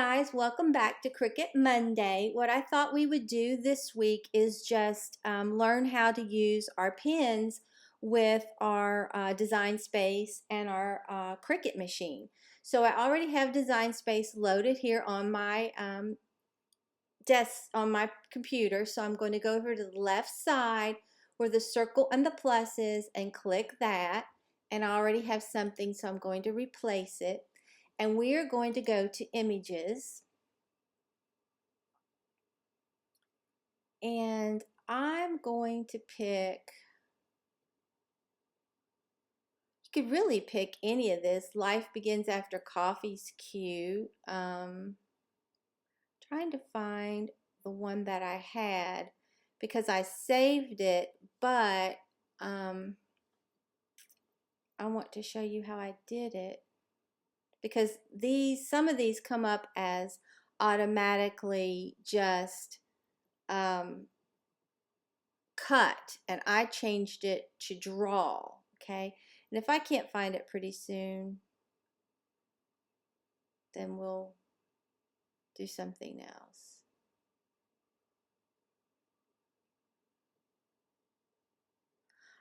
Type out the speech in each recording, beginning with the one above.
guys, welcome back to Cricut Monday. What I thought we would do this week is just learn how to use our pens with our Design Space and our Cricut machine. So I already have Design Space loaded here on my desk, on my computer. So I'm going to go over to the left side where the circle and the plus is and click that. And I already have something, so I'm going to replace it. And we are going to go to images, and I'm going to pick, you could really pick any of this. Life Begins After Coffee's cute. Trying to find the one that I had because I saved it, but I want to show you how I did it, because some of these come up as automatically just cut, and I changed it to draw. Okay, and if I can't find it pretty soon, then we'll do something else.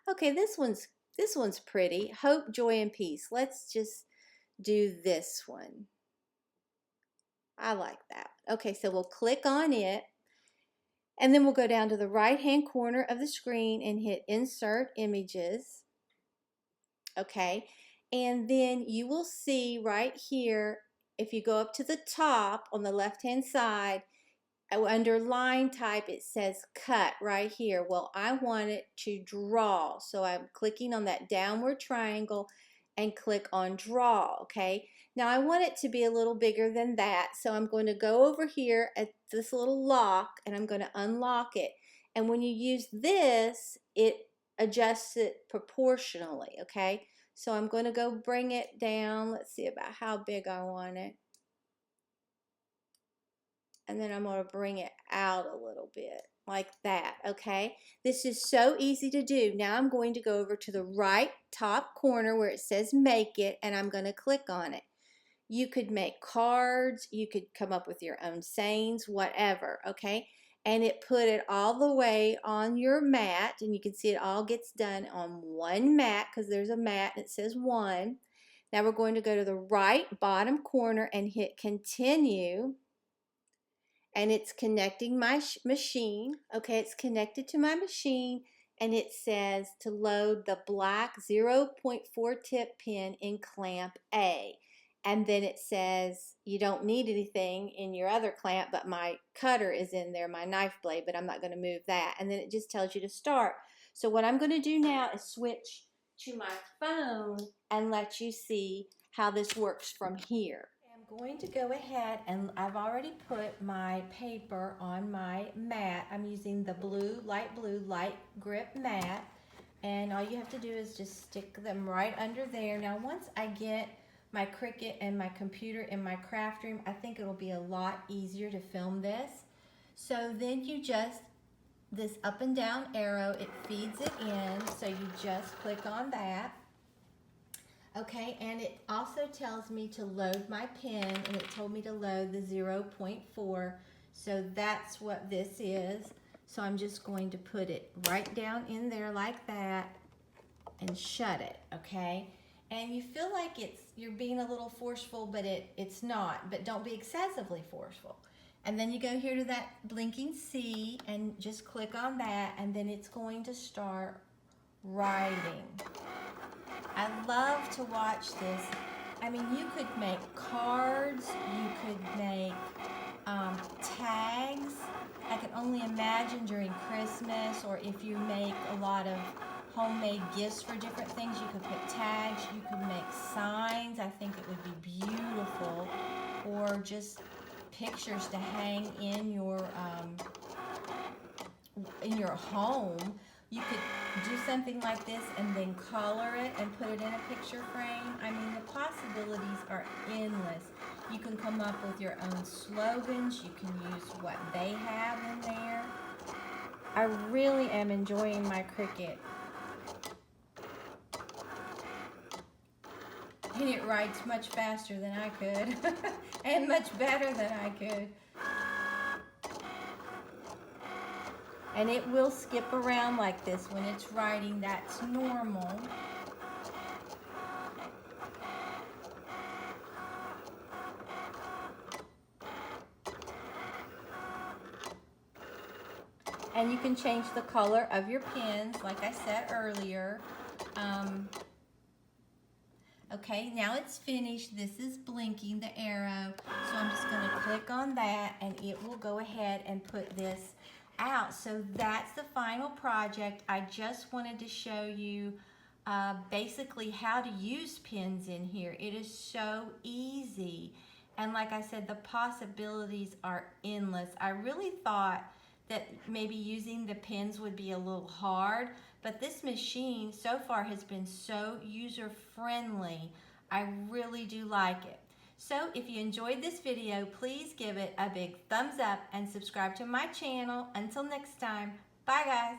Okay, this one's pretty. Hope, Joy, and Peace. Let's just do this one. I like that. Okay, so we'll click on it, and then we'll go down to the right hand corner of the screen and hit Insert Images. Okay, and then you will see right here, if you go up to the top on the left hand side, under line type, it says cut right here. Well, I want it to draw, so I'm clicking on that downward triangle and click on draw. Okay, now I want it to be a little bigger than that, so I'm going to go over here at this little lock and I'm going to unlock it. And when you use this, it adjusts it proportionally. Okay, so I'm going to go bring it down. Let's see about how big I want it. And then I'm going to bring it out a little bit like that. Okay, this is so easy to do. Now I'm going to go over to the right top corner where it says make it, and I'm going to click on it. You could make cards, you could come up with your own sayings, whatever. Okay, and it put it all the way on your mat, and you can see it all gets done on one mat because there's a mat and it says 1. Now we're going to go to the right bottom corner and hit continue. And it's connecting my machine. Okay, it's connected to my machine, and it says to load the black 0.4 tip pen in clamp A. And then it says you don't need anything in your other clamp, but my cutter is in there, my knife blade, but I'm not going to move that. And then it just tells you to start. So what I'm going to do now is switch to my phone and let you see how this works from here. I'm going to go ahead, and I've already put my paper on my mat. I'm using the blue, light grip mat, and all you have to do is just stick them right under there. Now once I get my Cricut and my computer in my craft room, I think it'll be a lot easier to film this. So then you just, this up and down arrow, it feeds it in, so you just click on that. Okay, and it also tells me to load my pen, and it told me to load the 0.4, so that's what this is. So I'm just going to put it right down in there like that and shut it. Okay, and you feel like you're being a little forceful, but it's not, but don't be excessively forceful. And then you go here to that blinking C and just click on that, and then it's going to start writing. I love to watch this. I mean, you could make cards, you could make tags. I can only imagine during Christmas, or if you make a lot of homemade gifts for different things, you could put tags, you could make signs. I think it would be beautiful. Or just pictures to hang in your home. You could do something like this and then color it and put it in a picture frame. I mean, the possibilities are endless. You can come up with your own slogans. You can use what they have in there. I really am enjoying my Cricut. And it writes much faster than I could and much better than I could. And it will skip around like this when it's writing. That's normal. And you can change the color of your pens, like I said earlier. Okay, now it's finished. This is blinking, the arrow. So I'm just going to click on that, and it will go ahead and put this out. So that's the final project. I just wanted to show you basically how to use pens in here. It is so easy. And like I said, the possibilities are endless. I really thought that maybe using the pens would be a little hard, but this machine so far has been so user-friendly. I really do like it. So if you enjoyed this video, please give it a big thumbs up and subscribe to my channel. Until next time, bye guys.